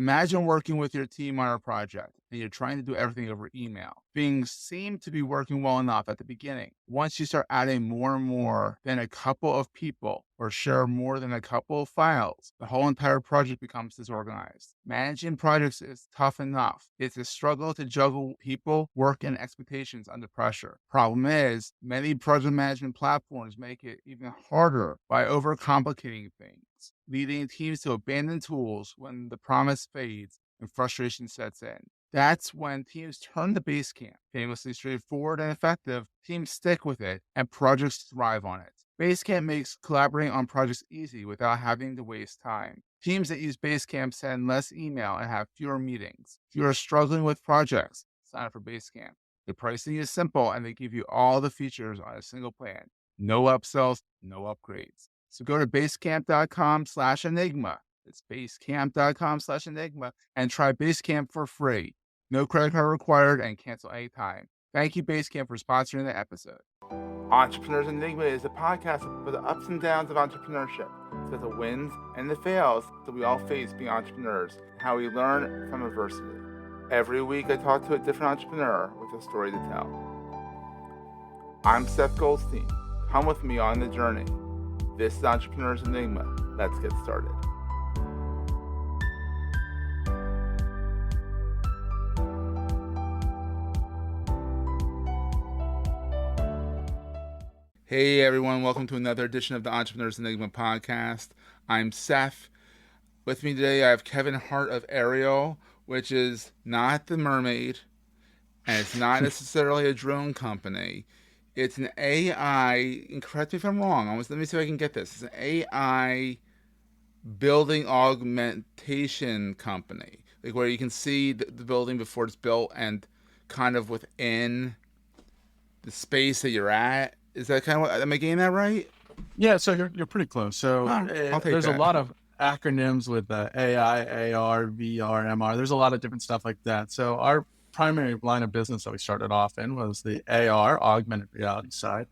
Imagine working with your team on a project and you're trying to do everything over email. Things seem to be working well enough at the beginning. Once you start adding more and more than a couple of people or share more than a couple of files, the whole entire project becomes disorganized. Managing projects is tough enough. It's a struggle to juggle people, work, and expectations under pressure. Problem is, many project management platforms make it even harder by overcomplicating things, leading teams to abandon tools when the promise fades and frustration sets in. That's when teams turn to Basecamp. Famously straightforward and effective, teams stick with it, and projects thrive on it. Basecamp makes collaborating on projects easy without having to waste time. Teams that use Basecamp send less email and have fewer meetings. If you are struggling with projects, sign up for Basecamp. The pricing is simple, and they give you all the features on a single plan. No upsells, no upgrades. So go to basecamp.com/enigma. It's basecamp.com/enigma and try Basecamp for free. No credit card required and cancel anytime. Thank you, Basecamp, for sponsoring the episode. Entrepreneurs Enigma is a podcast for the ups and downs of entrepreneurship. So the wins and the fails that we all face being entrepreneurs, how we learn from adversity. Every week I talk to a different entrepreneur with a story to tell. I'm Seth Goldstein. Come with me on the journey. This is Entrepreneurs Enigma. Let's get started. Hey everyone, welcome to another edition of the Entrepreneurs Enigma podcast. I'm Seth. With me today I have Kevin Hart of Aireal, which is not the mermaid, and it's not necessarily a drone company. It's an AI, and correct me if I'm wrong, let me see if I can get this. It's an AI building augmentation company, like where you can see the building before it's built and kind of within the space that you're at. Is that kind of what, am I getting that right? Yeah, so you're pretty close. So there's a lot of acronyms with AI, AR, VR, MR. There's a lot of different stuff like that. So our primary line of business that we started off in was the AR, augmented reality side.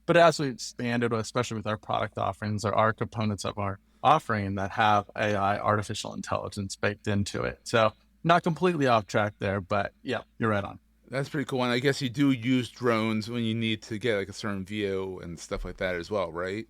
But as we expanded, especially with our product offerings, there are components of our offering that have AI, artificial intelligence, baked into it. So not completely off track there, but yeah, you're right on. That's pretty cool. And I guess you do use drones when you need to get like a certain view and stuff like that as well, right?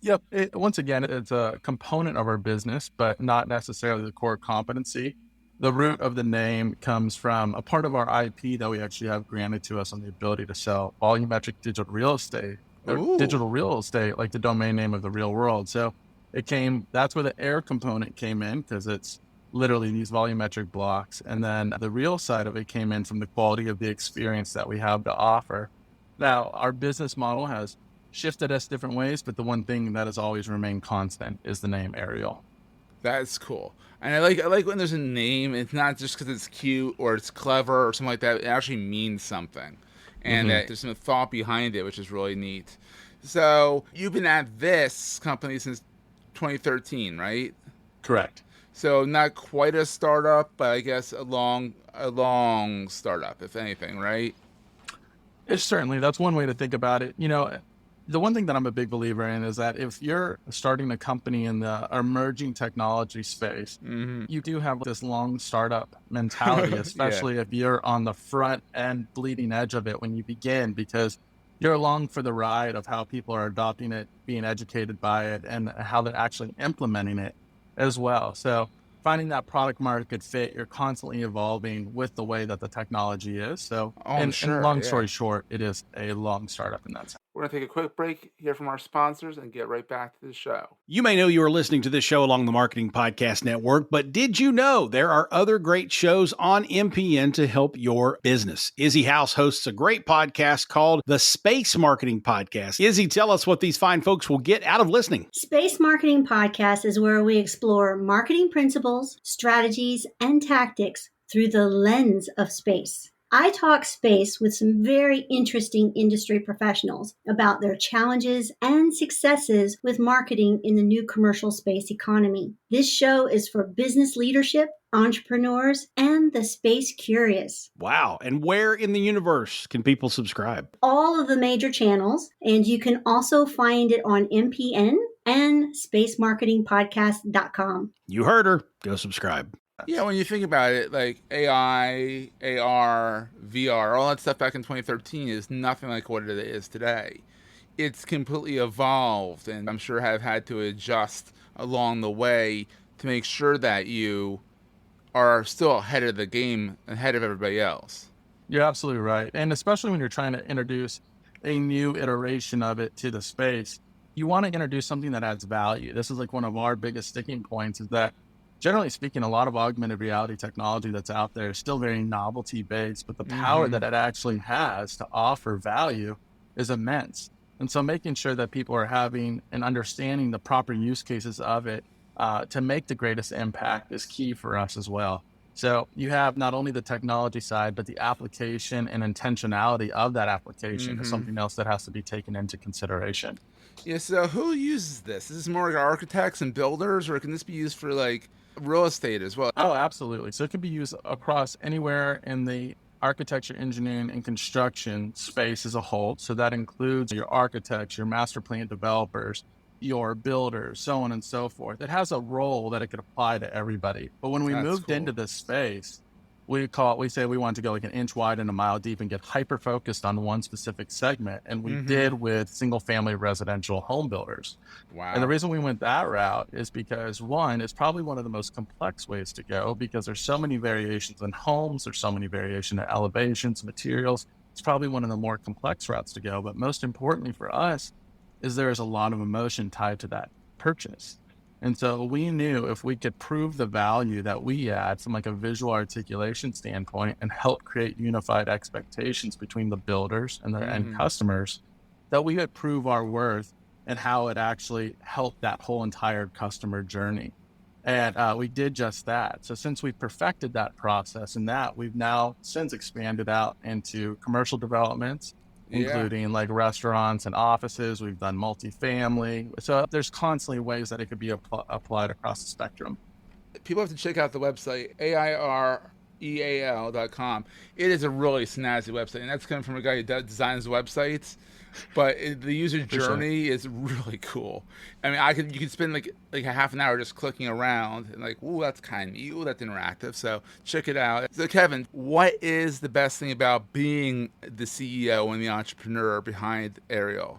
Yep. Once again, it's a component of our business, but not necessarily the core competency. The root of the name comes from a part of our IP that we actually have granted to us on the ability to sell volumetric digital real estate, or digital real estate, like the domain name of the real world. So that's where the air component came in, because it's literally these volumetric blocks. And then the real side of it came in from the quality of the experience that we have to offer. Now, our business model has shifted us different ways, but the one thing that has always remained constant is the name Aireal. That's cool. And I like when there's a name, it's not just because it's cute or it's clever or something like that. It actually means something. And that there's some thought behind it, which is really neat. So you've been at this company since 2013, right? Correct. So not quite a startup, but I guess a long startup, if anything, right? It's certainly, that's one way to think about it. You know, the one thing that I'm a big believer in is that if you're starting a company in the emerging technology space, you do have this long startup mentality, especially if you're on the front end bleeding edge of it when you begin, because you're along for the ride of how people are adopting it, being educated by it, and how they're actually implementing it as well. So finding that product market fit, you're constantly evolving with the way that the technology is. So long story short, it is a long startup in that sense. We're going to take a quick break, hear from our sponsors, and get right back to the show. You may know you are listening to this show along the Marketing Podcast Network, but did you know there are other great shows on MPN to help your business? Izzy House hosts a great podcast called the Space Marketing Podcast. Izzy, tell us what these fine folks will get out of listening. Space Marketing Podcast is where we explore marketing principles, strategies, and tactics through the lens of space. I talk space with some very interesting industry professionals about their challenges and successes with marketing in the new commercial space economy. This show is for business leadership, entrepreneurs, and the space curious. Wow. And where in the universe can people subscribe? All of the major channels, and you can also find it on MPN and spacemarketingpodcast.com. You heard her. Go subscribe. Yeah, when you think about it, like AI, AR, VR, all that stuff back in 2013 is nothing like what it is today. It's completely evolved, and I'm sure have had to adjust along the way to make sure that you are still ahead of the game, ahead of everybody else. You're absolutely right. And especially when you're trying to introduce a new iteration of it to the space, you want to introduce something that adds value. This is like one of our biggest sticking points is that generally speaking, a lot of augmented reality technology that's out there is still very novelty based, but the power that it actually has to offer value is immense. And so making sure that people are having and understanding the proper use cases of it to make the greatest impact is key for us as well. So you have not only the technology side, but the application and intentionality of that application is something else that has to be taken into consideration. Yeah, so who uses this? Is this more like architects and builders, or can this be used for like real estate as well? Oh, absolutely. So it can be used across anywhere in the architecture, engineering, and construction space as a whole. So that includes your architects, your master plan developers, your builders, so on and so forth. It has a role that it could apply to everybody. But when we moved into this space, we say we want to go like an inch wide and a mile deep and get hyper focused on one specific segment. And we did with single family residential home builders. Wow. And the reason we went that route is because one, it's probably one of the most complex ways to go because there's so many variations in homes. There's so many variations in elevations, materials. It's probably one of the more complex routes to go. But most importantly for us is there is a lot of emotion tied to that purchase. And so we knew if we could prove the value that we add from like a visual articulation standpoint and help create unified expectations between the builders and their end customers, that we would prove our worth and how it actually helped that whole entire customer journey. And we did just that. So since we perfected that process and that, we've now since expanded out into commercial developments, including like restaurants and offices. We've done multifamily. So there's constantly ways that it could be applied across the spectrum. People have to check out the website, aireal.com. It is a really snazzy website, and that's coming from a guy who designs websites. But the user journey is really cool. I mean, you could spend like a half an hour just clicking around and like, ooh, that's kind of neat. Ooh, that's interactive. So check it out. So Kevin, what is the best thing about being the CEO and the entrepreneur behind Aireal?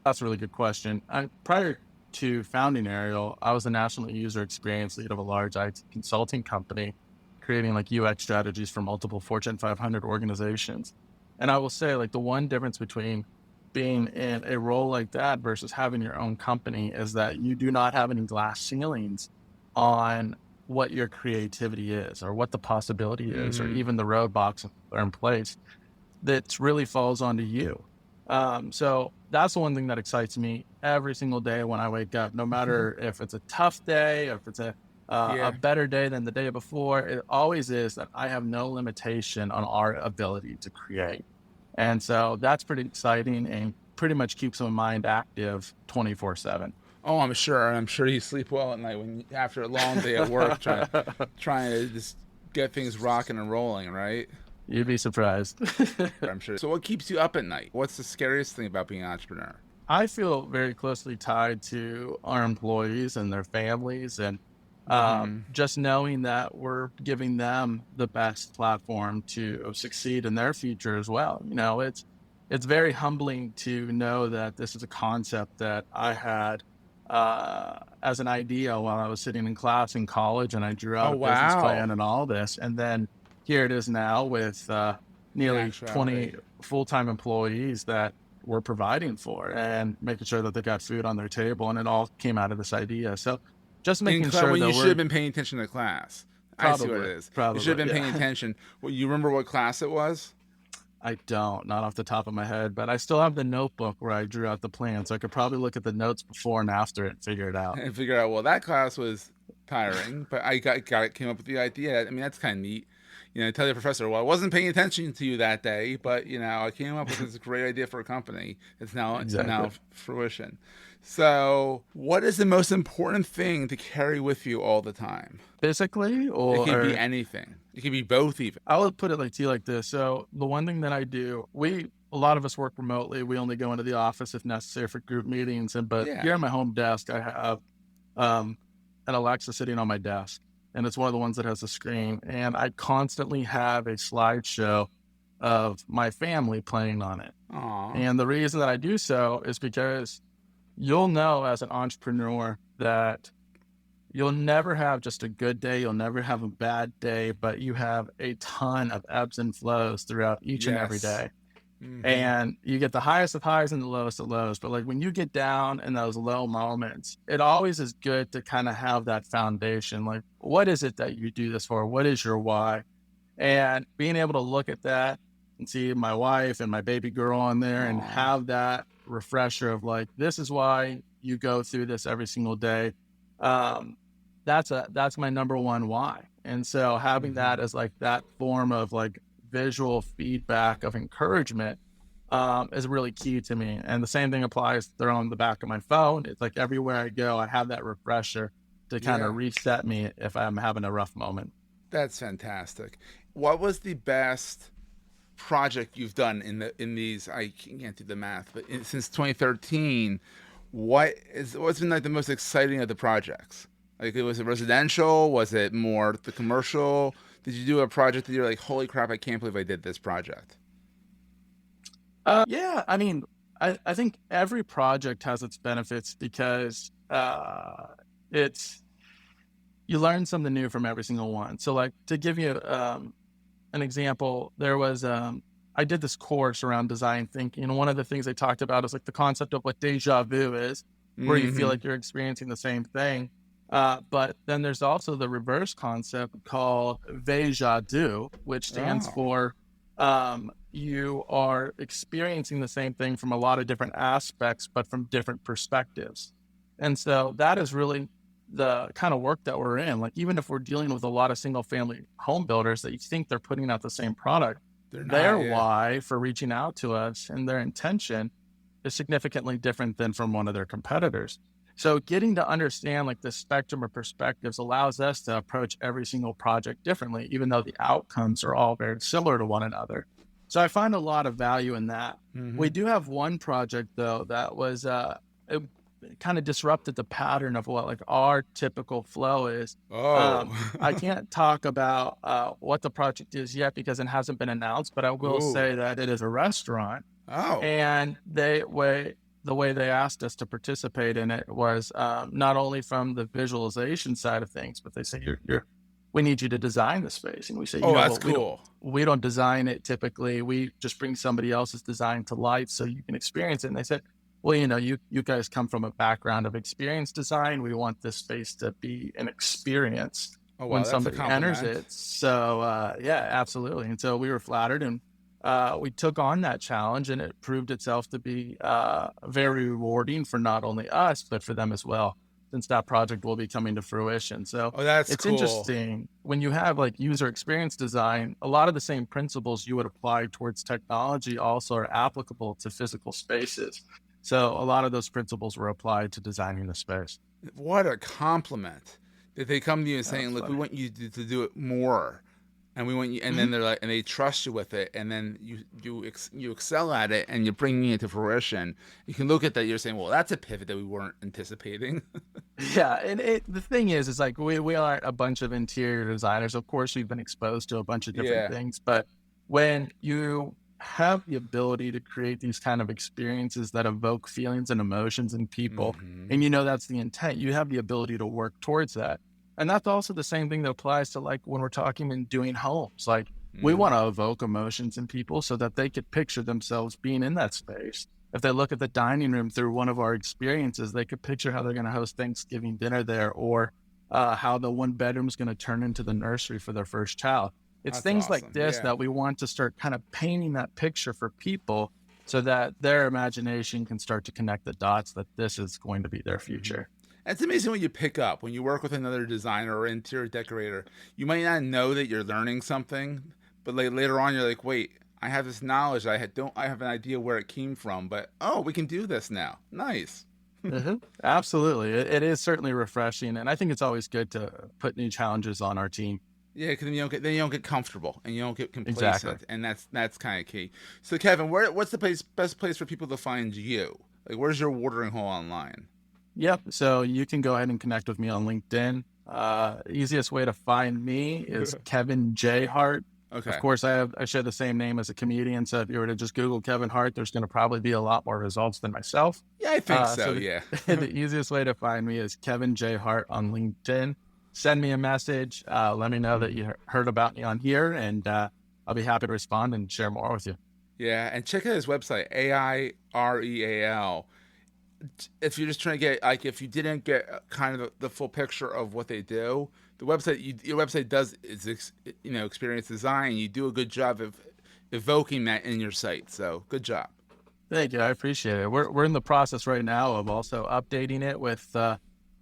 That's a really good question. Prior to founding Aireal, I was a national user experience lead of a large IT consulting company, creating like UX strategies for multiple Fortune 500 organizations. And I will say, like, the one difference between being in a role like that versus having your own company is that you do not have any glass ceilings on what your creativity is or what the possibility is, or even the roadblocks that are in place. That really falls onto you. So that's the one thing that excites me every single day when I wake up, no matter if it's a tough day, if it's a better day than the day before. It always is that I have no limitation on our ability to create. And so that's pretty exciting and pretty much keeps my mind active 24/7. Oh, I'm sure. I'm sure you sleep well at night after a long day at work trying to just get things rocking and rolling, right? You'd be surprised. I'm sure. So what keeps you up at night? What's the scariest thing about being an entrepreneur? I feel very closely tied to our employees and their families, and just knowing that we're giving them the best platform to succeed in their future as well. You know, it's very humbling to know that this is a concept that I had as an idea while I was sitting in class in college, and I drew out a business plan and all this. And then here it is now with nearly 20 full-time employees that we're providing for and making sure that they got food on their table. And it all came out of this idea. So just making sure when that you should have been paying attention to class. Probably, I see what it is. Probably, you should have been paying attention. Well, you remember what class it was? I don't, not off the top of my head, but I still have the notebook where I drew out the plan. So I could probably look at the notes before and after it and figure it out. And figure out, well, that class was tiring, but I came up with the idea. I mean, that's kind of neat. You know, tell your professor, well, I wasn't paying attention to you that day, but, you know, I came up with this great idea for a company. It's now fruition. So what is the most important thing to carry with you all the time? Physically, or it can be anything. It can be both even. I would put it like this. So the one thing that I do, a lot of us work remotely. We only go into the office if necessary for group meetings. But here at my home desk, I have an Alexa sitting on my desk. and it's one of the ones that has a screen. And I constantly have a slideshow of my family playing on it. Aw. And the reason that I do so is because you'll know as an entrepreneur that you'll never have just a good day. You'll never have a bad day, but you have a ton of ebbs and flows throughout each and every Yes. day. Mhm. And you get the highest of highs and the lowest of lows. But like when you get down in those low moments, it always is good to kind of have that foundation. Like, what is it that you do this for? What is your why? And being able to look at that and see my wife and my baby girl on there and Aw. have that refresher of like, this is why you go through this every single day. That's my number one why. And so having that as like that form of like visual feedback of encouragement is really key to me. And the same thing applies. They're on the back of my phone. It's like everywhere I go, I have that refresher to kind of reset me if I'm having a rough moment. That's fantastic. What was the best project you've done in these? I can't do the math, but since 2013, what's been like the most exciting of the projects? Like, was it residential? Was it more the commercial? Did you do a project that you're like, holy crap, I can't believe I did this project? Yeah, I mean, I think every project has its benefits because you learn something new from every single one. So like to give you an example, there was I did this course around design thinking, and one of the things they talked about is like the concept of what deja vu is, where you feel like you're experiencing the same thing. But then there's also the reverse concept called veja du, which stands for you are experiencing the same thing from a lot of different aspects, but from different perspectives. And so that is really the kind of work that we're in. Like, even if we're dealing with a lot of single family home builders that you think they're putting out the same product, their why for reaching out to us and their intention is significantly different than from one of their competitors. So getting to understand like the spectrum of perspectives allows us to approach every single project differently, even though the outcomes are all very similar to one another. So I find a lot of value in that. We do have one project though that was it kind of disrupted the pattern of what like our typical flow is. I can't talk about what the project is yet because it hasn't been announced, but I will say that it is a restaurant. And the way they asked us to participate in it was not only from the visualization side of things, but they say we need you to design the space. And we say, that's cool. We don't design it typically. We just bring somebody else's design to life so you can experience it. And they said, well, you guys come from a background of experience design. We want this space to be an experience when somebody enters it. So yeah, absolutely. And so we were flattered, and we took on that challenge, and it proved itself to be very rewarding for not only us, but for them as well, since that project will be coming to fruition. So that's it's cool. interesting when you have like user experience design, a lot of the same principles you would apply towards technology also are applicable to physical spaces. So a lot of those principles were applied to designing the space. What a compliment that they come to you and saying, look, we want you to do it more. And we want you, and then they're like, and they trust you with it, and then you excel at it, and you're bringing it to fruition. You can look at that, you're saying, well, that's a pivot that we weren't anticipating. Yeah, and the thing is like we aren't a bunch of interior designers. Of course, we've been exposed to a bunch of different things, but when you have the ability to create these kind of experiences that evoke feelings and emotions in people, and that's the intent, you have the ability to work towards that. And that's also the same thing that applies to like when we're talking and doing homes. Like we want to evoke emotions in people so that they could picture themselves being in that space. If they look at the dining room through one of our experiences, they could picture how they're going to host Thanksgiving dinner there, or how the one bedroom is going to turn into the nursery for their first child. It's things like this that we want to start kind of painting that picture for people so that their imagination can start to connect the dots that this is going to be their future. It's amazing what you pick up when you work with another designer or interior decorator. You might not know that you're learning something, but like later on, you're like, wait, I have this knowledge. I have an idea where it came from, but we can do this now. Nice. Absolutely. It is certainly refreshing. And I think it's always good to put new challenges on our team. Yeah, because then you don't get comfortable and you don't get complacent. Exactly. And that's kind of key. So Kevin, what's the best place for people to find you? Like, where's your watering hole online? Yep. So you can go ahead and connect with me on LinkedIn. Easiest way to find me is Kevin J. Hart. Okay. Of course, I share the same name as a comedian. So if you were to just Google Kevin Hart, there's going to probably be a lot more results than myself. Yeah, I think so. Yeah. The easiest way to find me is Kevin J. Hart on LinkedIn. Send me a message. Let me know that you heard about me on here, and I'll be happy to respond and share more with you. Yeah, and check out his website, Aireal. If you're just trying to get, like, if you didn't get kind of the full picture of what they do, the website, your website does is, experience design. You do a good job of evoking that in your site. So good job. Thank you. I appreciate it. We're in the process right now of also updating it with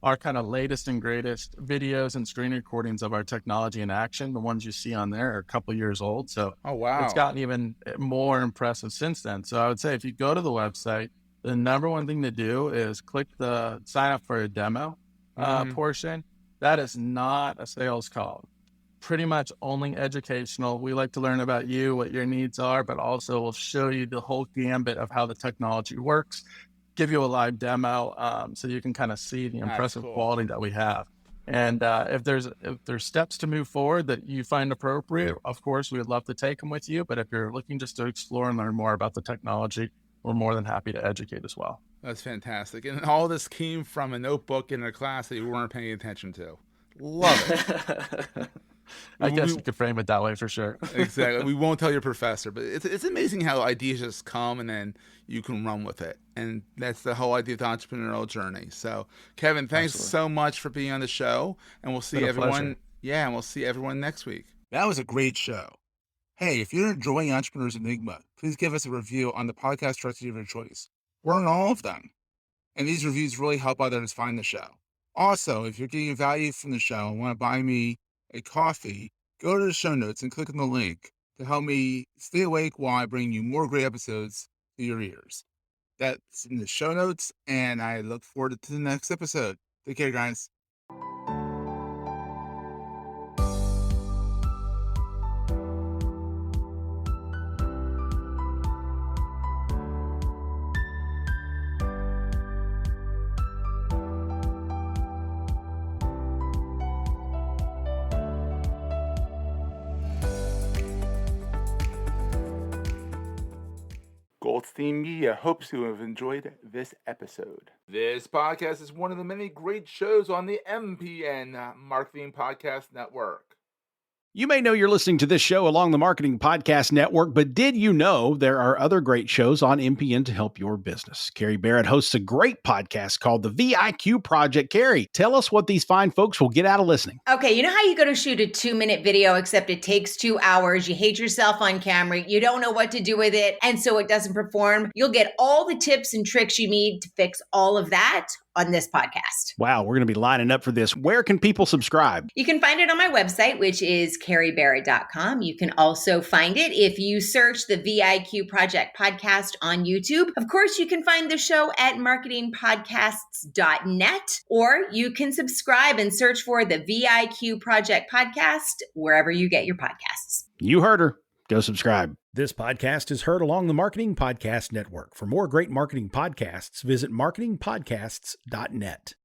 our kind of latest and greatest videos and screen recordings of our technology in action. The ones you see on there are a couple years old. So oh, wow. It's gotten even more impressive since then. So I would say if you go to the website, the number one thing to do is click the sign up for a demo portion. That is not a sales call. Pretty much only educational. We like to learn about you, what your needs are, but also we'll show you the whole gambit of how the technology works, give you a live demo so you can kind of see the impressive quality that we have. And if there's steps to move forward that you find appropriate, of course, we would love to take them with you. But if you're looking just to explore and learn more about the technology, we're more than happy to educate as well. That's fantastic. And all this came from a notebook in a class that you weren't paying attention to. Love it. I guess you could frame it that way for sure. Exactly. We won't tell your professor, but it's amazing how ideas just come and then you can run with it. And that's the whole idea of the entrepreneurial journey. So, Kevin, thanks so much for being on the show. And we'll see everyone. Pleasure. Yeah, and we'll see everyone next week. That was a great show. Hey, if you're enjoying Entrepreneurs Enigma, please give us a review on the podcast directory of your choice. We're on all of them. And these reviews really help others find the show. Also, if you're getting value from the show and want to buy me a coffee, go to the show notes and click on the link to help me stay awake while I bring you more great episodes to your ears. That's in the show notes, and I look forward to the next episode. Take care, guys. Goldstein Media hopes you have enjoyed this episode. This podcast is one of the many great shows on the MPN Marketing Podcast Network. You may know you're listening to this show along the Marketing Podcast Network, but did you know there are other great shows on MPN to help your business? Carrie Barrett hosts a great podcast called The VIQ Project. Carrie, tell us what these fine folks will get out of listening. Okay, you know how you go to shoot a 2-minute video, except it takes 2 hours, you hate yourself on camera, you don't know what to do with it, and so it doesn't perform? You'll get all the tips and tricks you need to fix all of that on this podcast. Wow, we're going to be lining up for this. Where can people subscribe? You can find it on my website, which is carriebarrett.com. You can also find it if you search the VIQ Project Podcast on YouTube. Of course, you can find the show at marketingpodcasts.net, or you can subscribe and search for the VIQ Project Podcast wherever you get your podcasts. You heard her. Go subscribe. This podcast is heard along the Marketing Podcast Network. For more great marketing podcasts, visit marketingpodcasts.net.